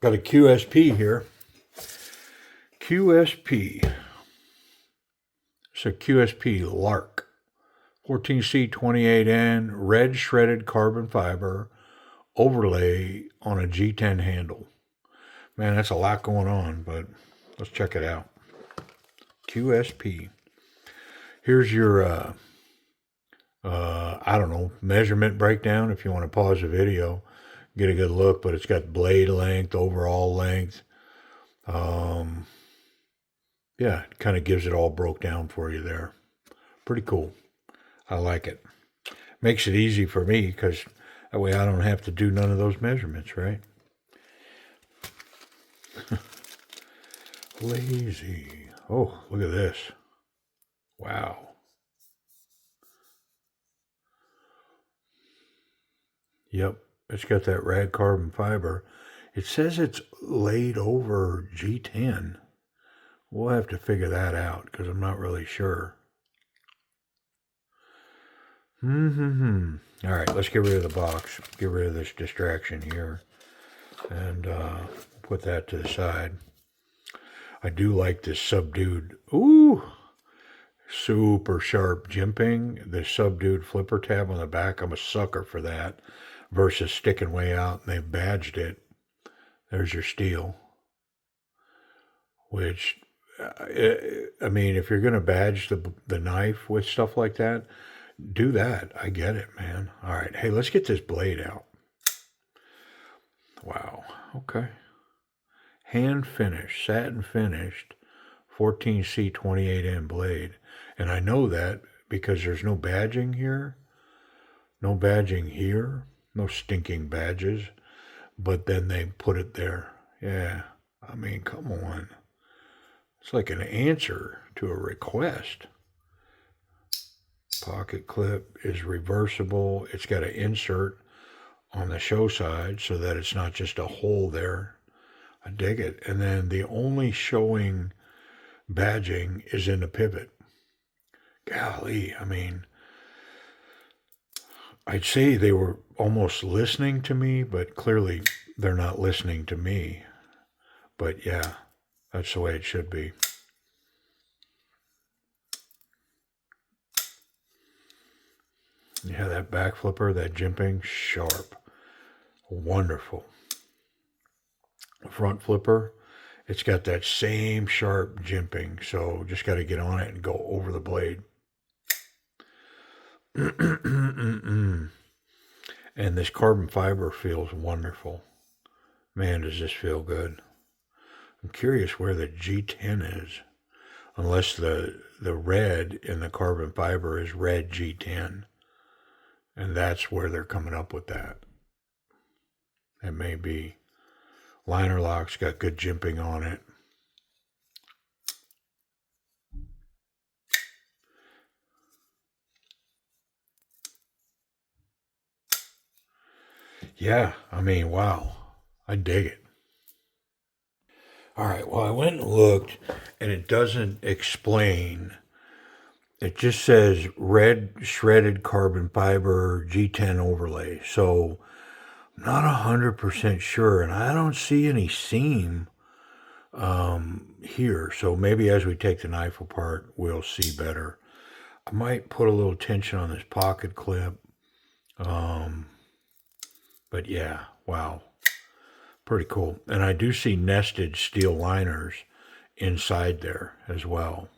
Got a QSP here. QSP. It's a QSP Lark. 14C28N, red shredded carbon fiber overlay on a G10 handle. Man, that's a lot going on, but let's check it out. QSP. Here's your, I don't know, measurement breakdown if you want to pause the video, get a good look, but it's got blade length, overall length. Yeah, it kind of gives it all broke down for you there. Pretty cool. I like it. Makes it easy for me because that way I don't have to do none of those measurements, right? Lazy. Oh, look at this. Wow. Yep, it's got that rad carbon fiber. It says it's laid over G10. We'll have to figure that out because I'm not really sure. All right, let's get rid of the box. Get rid of this distraction here. And put that to the side. I do like this subdued, super sharp jimping. The subdued flipper tab on the back, I'm a sucker for that. Versus sticking way out, and they've badged it. There's your steel. Which, I mean, if you're going to badge the knife with stuff like that, do that. I get it, man. All right. Hey, let's get this blade out. Wow. Okay. Hand finished, satin finished, 14C28N blade. And I know that because there's no badging here. No badging here. No stinking badges. But then they put it there. Yeah. I mean, come on. It's like an answer to a request. Pocket clip is reversible. It's got an insert on the show side so that it's not just a hole there. I dig it. And then the only showing badging is in the pivot. Golly, I mean, I'd say they were almost listening to me, but clearly they're not listening to me. But yeah, that's the way it should be. Yeah, that back flipper, that jimping, sharp. Wonderful. Front flipper, it's got that same sharp jimping, so just got to get on it and go over the blade. And this carbon fiber feels wonderful. Man, does this feel good. I'm curious where the G10 is, unless the red in the carbon fiber is red G10, and that's where they're coming up with that. It may be. Liner lock's got good jimping on it. Yeah, I mean, wow. I dig it. All right, well, I went and looked, and it doesn't explain. It just says red shredded carbon fiber G10 overlay. So I'm not 100% sure, and I don't see any seam here. So maybe as we take the knife apart, we'll see better. I might put a little tension on this pocket clip. But yeah, wow. Pretty cool. And I do see nested steel liners inside there as well.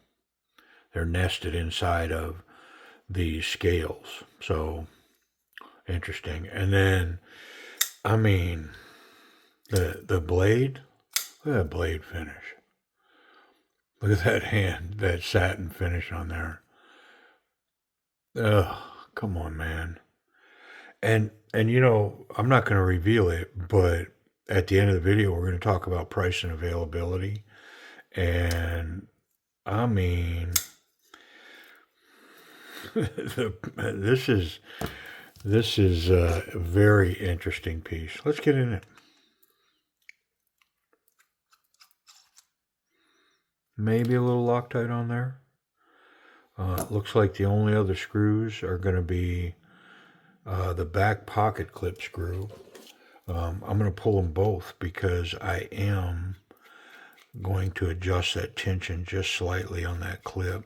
They're nested inside of the scales. So interesting. And then, I mean, the blade, look at that blade finish. Look at that hand, that satin finish on there. Ugh, come on, man. And you know, I'm not going to reveal it, but at the end of the video, we're going to talk about price and availability. And I mean, this is a very interesting piece. Let's get in it. Maybe a little Loctite on there. Looks like the only other screws are going to be the back pocket clip screw. I'm going to pull them both because I am going to adjust that tension just slightly on that clip.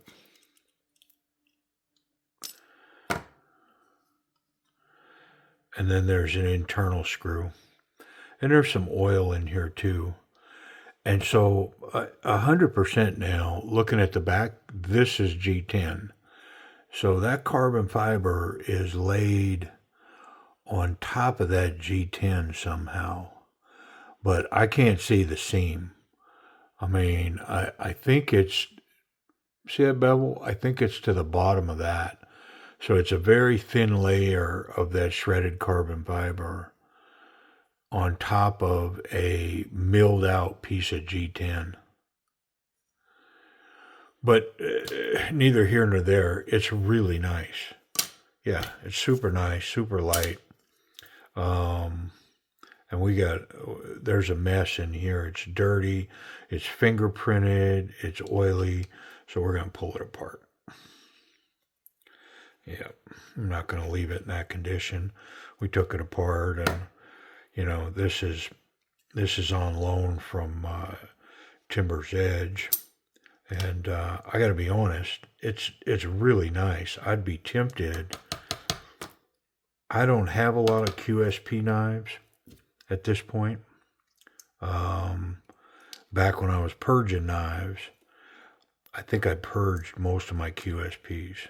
And then there's an internal screw. And there's some oil in here too. And so 100% now, looking at the back, this is G10. So that carbon fiber is laid on top of that G10 somehow. But I can't see the seam. I mean, I think it's, see that bevel? I think it's to the bottom of that. So it's a very thin layer of that shredded carbon fiber on top of a milled out piece of G10. But neither here nor there. It's really nice. Yeah, it's super nice, super light. And there's a mess in here. It's dirty, it's fingerprinted, it's oily. So we're going to pull it apart. Yeah, I'm not going to leave it in that condition. We took it apart, and this is on loan from Timber's Edge, and I got to be honest, it's really nice. I'd be tempted. I don't have a lot of Qsp knives at this point. Back when I was purging knives, I think I purged most of my QSPs.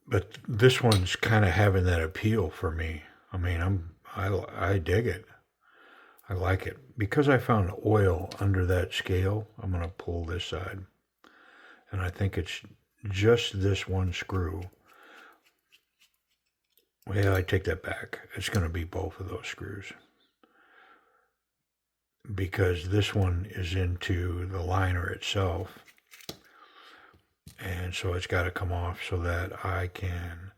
But this one's kind of having that appeal for me. I mean, I dig it. I like it. Because I found oil under that scale, I'm going to pull this side. And I think it's just this one screw. Well, I take that back. It's going to be both of those screws. Because this one is into the liner itself. And so it's got to come off so that I can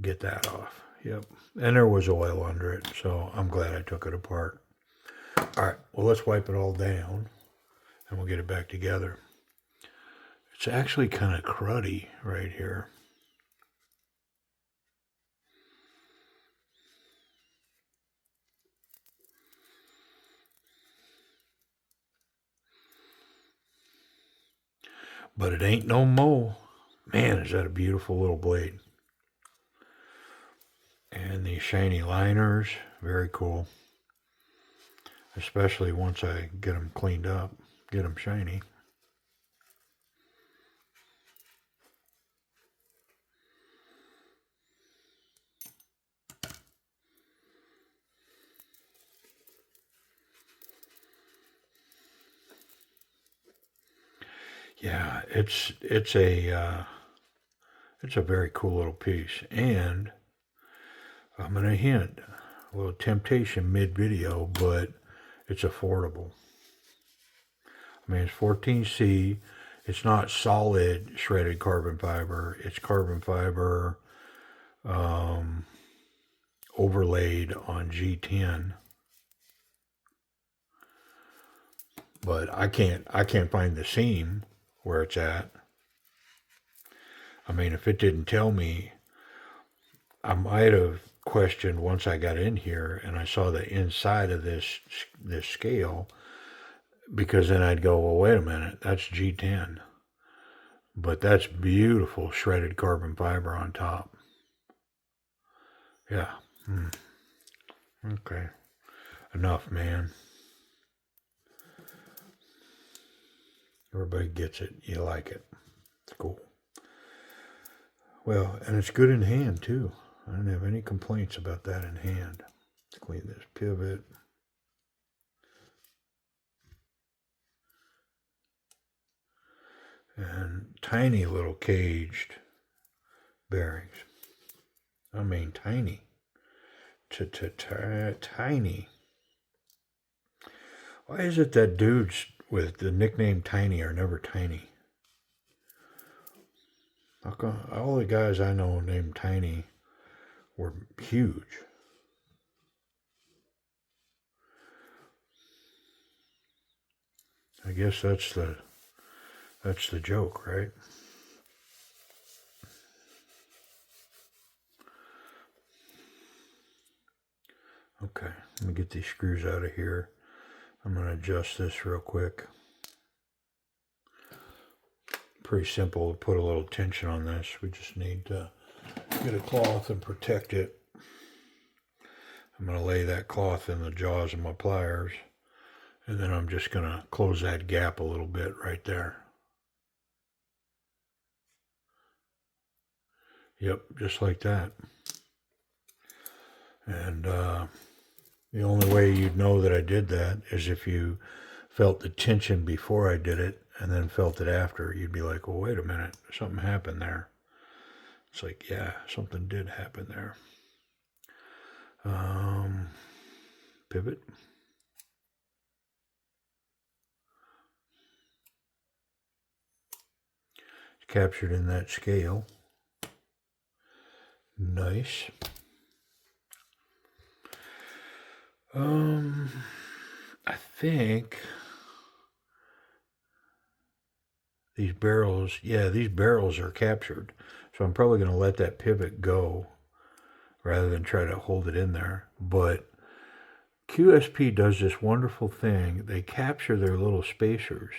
get that off. Yep. And there was oil under it, so I'm glad I took it apart. All right, well, let's wipe it all down, and we'll get it back together. It's actually kind of cruddy right here. But it ain't no mo. Man, is that a beautiful little blade. And these shiny liners, very cool. Especially once I get them cleaned up, get them shiny. Yeah, it's a very cool little piece. And I'm going to hint, a little temptation mid-video, but it's affordable. I mean, it's 14C. It's not solid shredded carbon fiber. It's carbon fiber overlaid on G10. But I can't find the seam where it's at. I mean, if it didn't tell me, I might have questioned once I got in here and I saw the inside of this scale, because then I'd go, well, wait a minute, that's G10. But that's beautiful shredded carbon fiber on top. Yeah. Okay. Enough, man. Everybody gets it. You like it. It's cool. Well, and it's good in hand, too. I don't have any complaints about that in hand. Let's clean this pivot. And tiny little caged bearings. I mean, tiny. Tiny. Why is it that dudes with the nickname Tiny are never tiny? All the guys I know named Tiny were huge. I guess that's the joke, right? Okay, let me get these screws out of here. I'm going to adjust this real quick. Pretty simple to put a little tension on this. We just need to get a cloth and protect it. I'm going to lay that cloth in the jaws of my pliers, and then I'm just going to close that gap a little bit right there. Yep, just like that. And the only way you'd know that I did that is if you felt the tension before I did it and then felt it after. You'd be like, well, wait a minute, something happened there. It's like, yeah, something did happen there. Pivot. It's captured in that scale. Nice. I think these barrels, yeah, these barrels are captured. So I'm probably going to let that pivot go rather than try to hold it in there. But QSP does this wonderful thing. They capture their little spacers.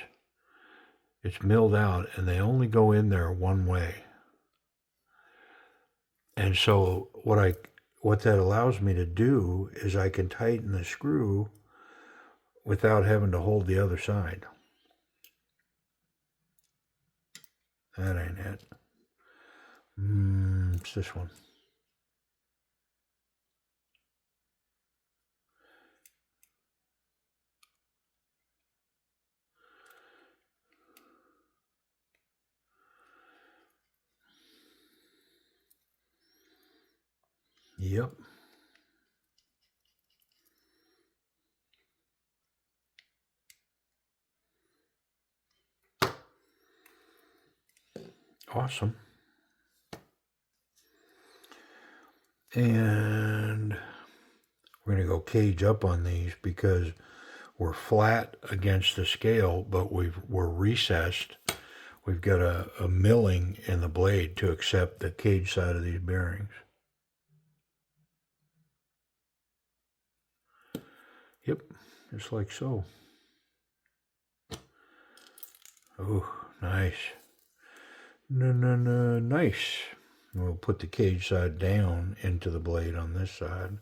It's milled out and they only go in there one way. And so what that allows me to do is I can tighten the screw without having to hold the other side. That ain't it. It's this one. Yep. Awesome. And we're going to go cage up on these because we're flat against the scale, but we're recessed. We've got a milling in the blade to accept the cage side of these bearings. Yep, just like so. Oh, nice. Nice. We'll put the cage side down into the blade on this side.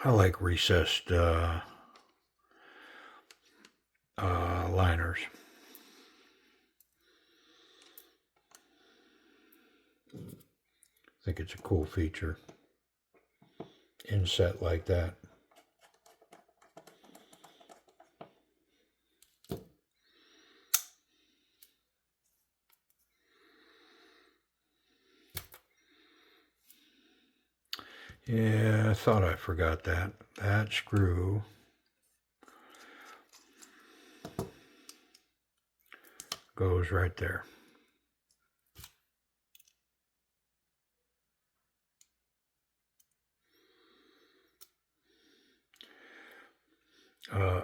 I like recessed liners. I think it's a cool feature. Inset like that. Yeah, I thought I forgot that. That screw goes right there.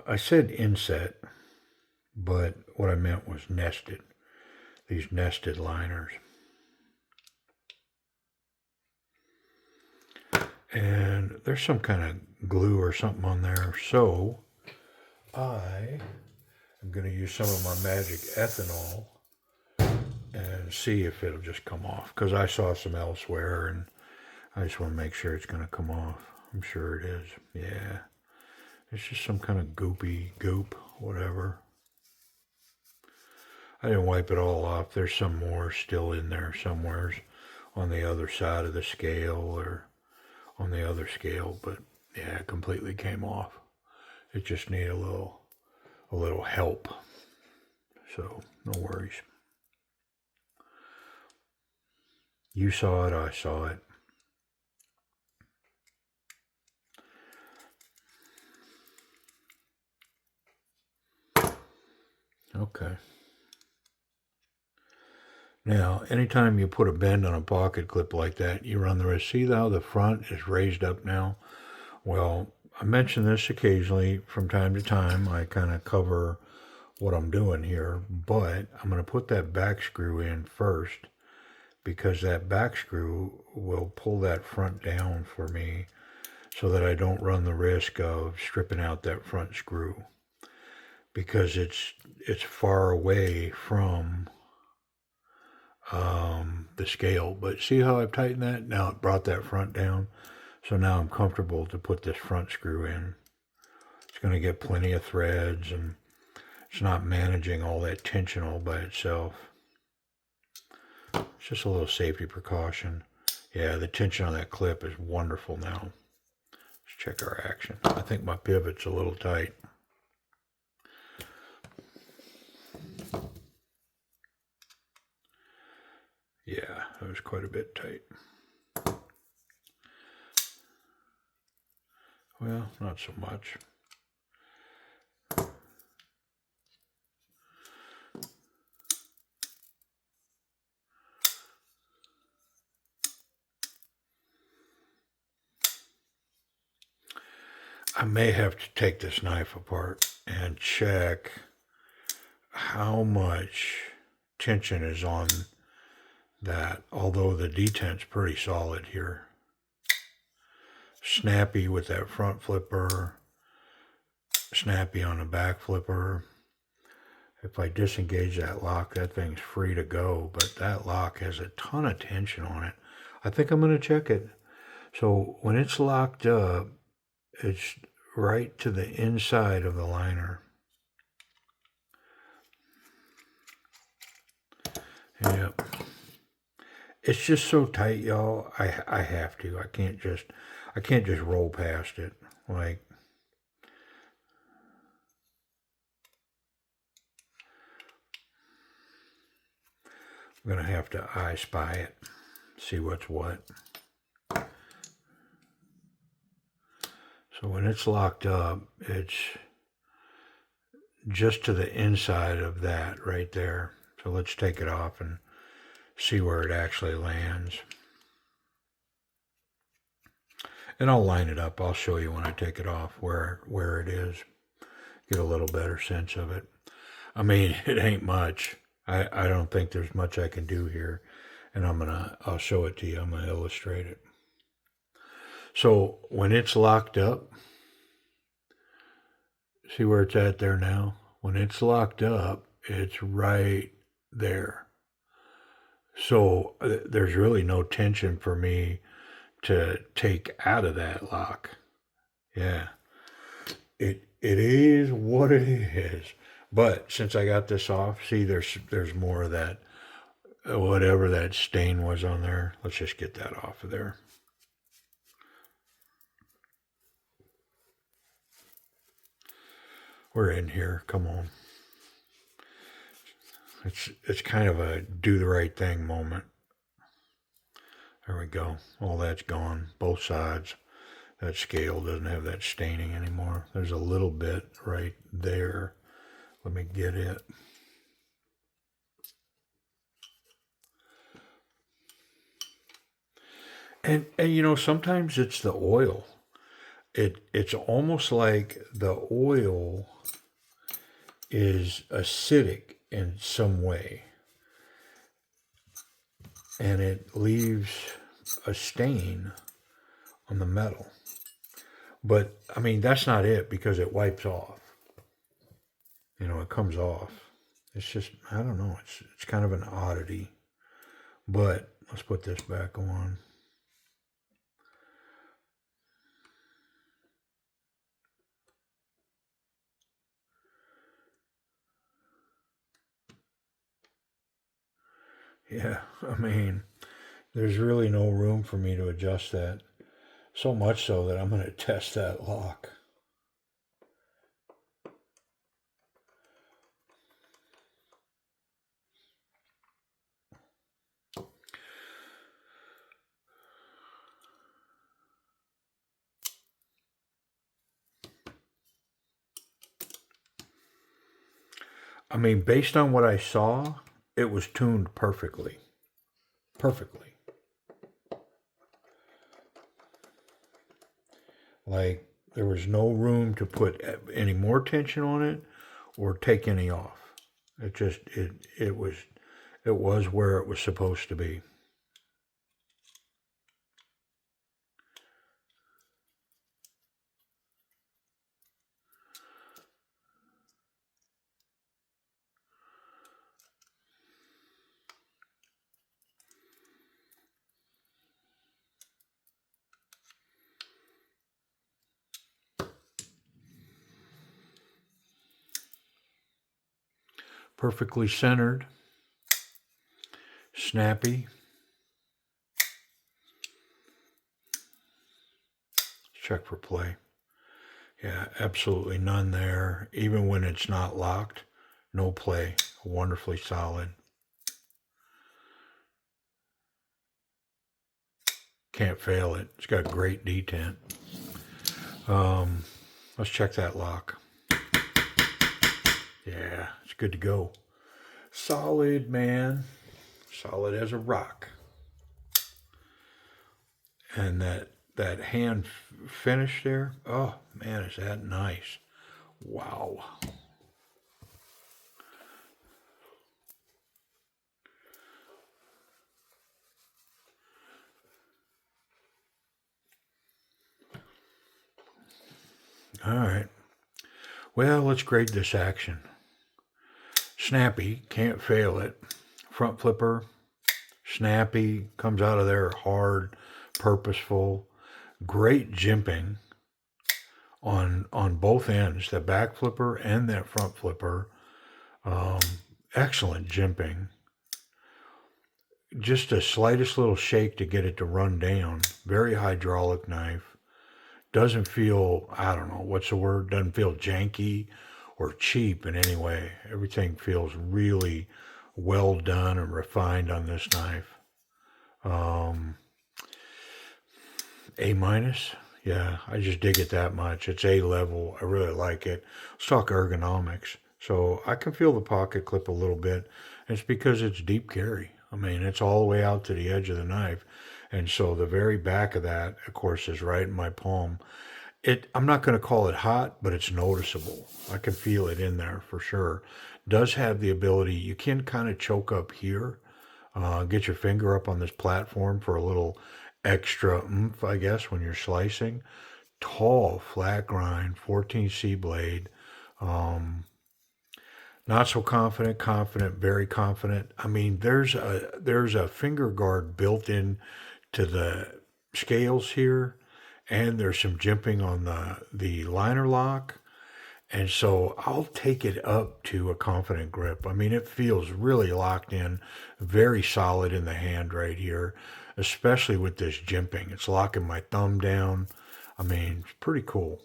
I said inset, but what I meant was nested. These nested liners. And there's some kind of glue or something on there. So I am going to use some of my magic ethanol and see if it'll just come off. Because I saw some elsewhere and I just want to make sure it's going to come off. I'm sure it is. Yeah. It's just some kind of goopy goop, whatever. I didn't wipe it all off. There's some more still in there somewheres on the other side of the scale or on the other scale, but yeah, it completely came off. It just needed a little help. So no worries. You saw it, I saw it. Okay. Now, anytime you put a bend on a pocket clip like that, you run the risk. See how the front is raised up now? Well, I mention this occasionally from time to time. I kind of cover what I'm doing here, but I'm going to put that back screw in first because that back screw will pull that front down for me so that I don't run the risk of stripping out that front screw because it's far away from the scale. But see how I've tightened that? Now it brought that front down. So now I'm comfortable to put this front screw in. It's going to get plenty of threads and it's not managing all that tension all by itself. It's just a little safety precaution. Yeah, the tension on that clip is wonderful now. Let's check our action. I think my pivot's a little tight. Yeah, it was quite a bit tight. Well, not so much. I may have to take this knife apart and check how much tension is on that, although the detent's pretty solid here. Snappy with that front flipper, snappy on the back flipper. If I disengage that lock, that thing's free to go, but that lock has a ton of tension on it. I think I'm going to check it. So when it's locked up, it's right to the inside of the liner. Yep. It's just so tight, y'all. I have to. I can't just roll past it. Like, I'm gonna have to I spy it, see what's what. So when it's locked up, it's just to the inside of that right there. So let's take it off and see where it actually lands. And I'll line it up. I'll show you when I take it off where it is. Get a little better sense of it. I mean, it ain't much. I don't think there's much I can do here. And I'll show it to you. I'm gonna illustrate it. So when it's locked up, see where it's at there now? When it's locked up, it's right there. So there's really no tension for me to take out of that lock. Yeah. It is what it is. But since I got this off, see there's more of that whatever that stain was on there. Let's just get that off of there. We're in here. Come on. It's kind of a do the right thing moment. There we go. All that's gone. Both sides. That scale doesn't have that staining anymore. There's a little bit right there. Let me get it. And you know, sometimes it's the oil. It's almost like the oil is acidic in some way. And it leaves a stain on the metal. But I mean, that's not it because it wipes off. You know, it comes off. It's just, I don't know, it's kind of an oddity. But let's put this back on. Yeah, I mean, there's really no room for me to adjust that. So much so that I'm going to test that lock. I mean, based on what I saw, it was tuned perfectly. Perfectly. Like, there was no room to put any more tension on it or take any off. It just, it was where it was supposed to be. Perfectly centered, snappy. Check for play. Yeah, absolutely none there. Even when it's not locked, no play. Wonderfully solid. Can't fail it. It's got great detent. Let's check that lock. Yeah, it's good to go. Solid, man. Solid as a rock. And that hand finish there, oh man, is that nice. Wow. All right. Well, let's grade this action. Snappy, can't fail it. Front flipper, snappy, comes out of there hard, purposeful. Great jimping on both ends, the back flipper and that front flipper. Excellent jimping. Just the slightest little shake to get it to run down. Very hydraulic knife. Doesn't feel, I don't know, what's the word? Doesn't feel janky or cheap in any way. Everything feels really well done and refined on this knife. A minus. Yeah, I just dig it that much. It's A level. I really like it. Let's talk ergonomics. So I can feel the pocket clip a little bit. It's because it's deep carry. I mean, it's all the way out to the edge of the knife. And so the very back of that, of course, is right in my palm. I'm not going to call it hot, but it's noticeable. I can feel it in there for sure. Does have the ability, you can kind of choke up here, get your finger up on this platform for a little extra oomph, I guess, when you're slicing. Tall, flat grind, 14C blade. Not so confident, confident, very confident. I mean, there's a finger guard built in to the scales here, and there's some jimping on the liner lock. And so I'll take it up to a confident grip. I mean, it feels really locked in, very solid in the hand right here, especially with this jimping. It's locking my thumb down. I mean, it's pretty cool.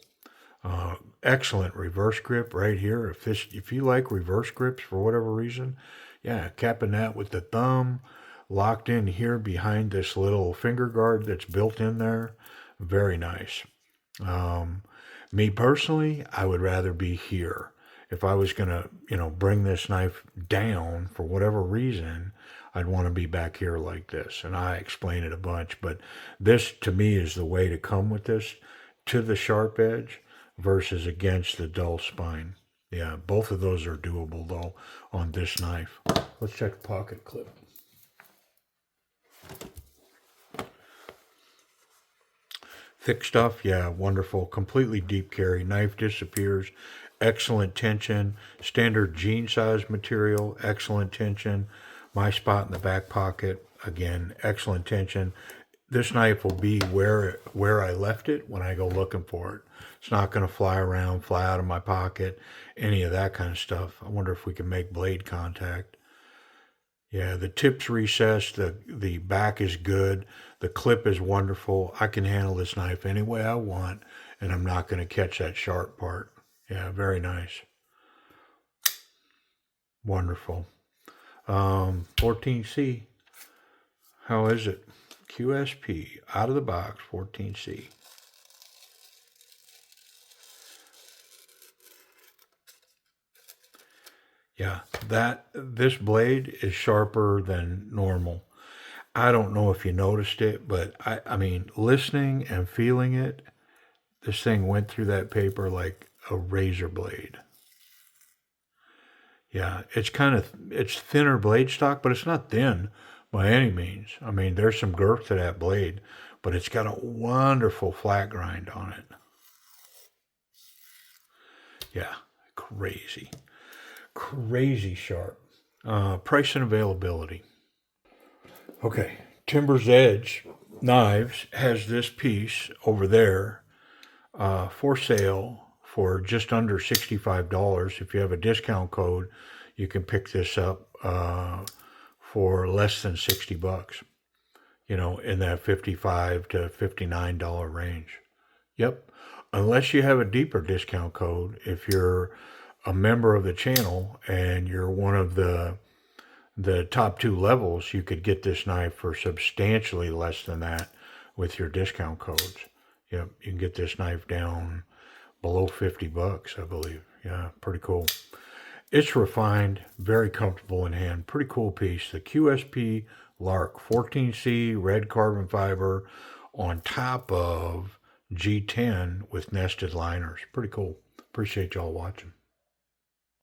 Excellent reverse grip right here. If you like reverse grips for whatever reason, yeah, capping that with the thumb, locked in here behind this little finger guard that's built in there. Very nice. Me personally, I would rather be here. If I was gonna, bring this knife down for whatever reason, I'd want to be back here like this. And I explain it a bunch, but this to me is the way to come with this to the sharp edge versus against the dull spine. Yeah, both of those are doable though on this knife. Let's check the pocket clip. Thick stuff, yeah, wonderful. Completely deep carry. Knife disappears. Excellent tension. Standard jean size material. Excellent tension. My spot in the back pocket. Again, excellent tension. This knife will be where I left it when I go looking for it. It's not going to fly around, fly out of my pocket, any of that kind of stuff. I wonder if we can make blade contact. Yeah, the tip's recessed, the back is good, the clip is wonderful. I can handle this knife any way I want, and I'm not going to catch that sharp part. Yeah, very nice. Wonderful. 14C. How is it? QSP, out of the box, 14C. Yeah, this blade is sharper than normal. I don't know if you noticed it, but I mean, listening and feeling it, this thing went through that paper like a razor blade. Yeah, it's thinner blade stock, but it's not thin by any means. I mean, there's some girth to that blade, but it's got a wonderful flat grind on it. Yeah, crazy, crazy sharp. Price and availability. Okay, Timber's Edge Knives has this piece over there for sale for just under $65. If you have a discount code, you can pick this up for less than $60. You know, in that $55 to $59 range. Yep. Unless you have a deeper discount code, if you're a member of the channel and you're one of the top two levels, you could get this knife for substantially less than that with your discount codes. Yep, you can get this knife down below $50, I believe. Yeah, pretty cool. It's refined, very comfortable in hand. Pretty cool piece. The Qsp Lark 14C red carbon fiber on top of G10 with nested liners. Pretty cool. Appreciate y'all watching.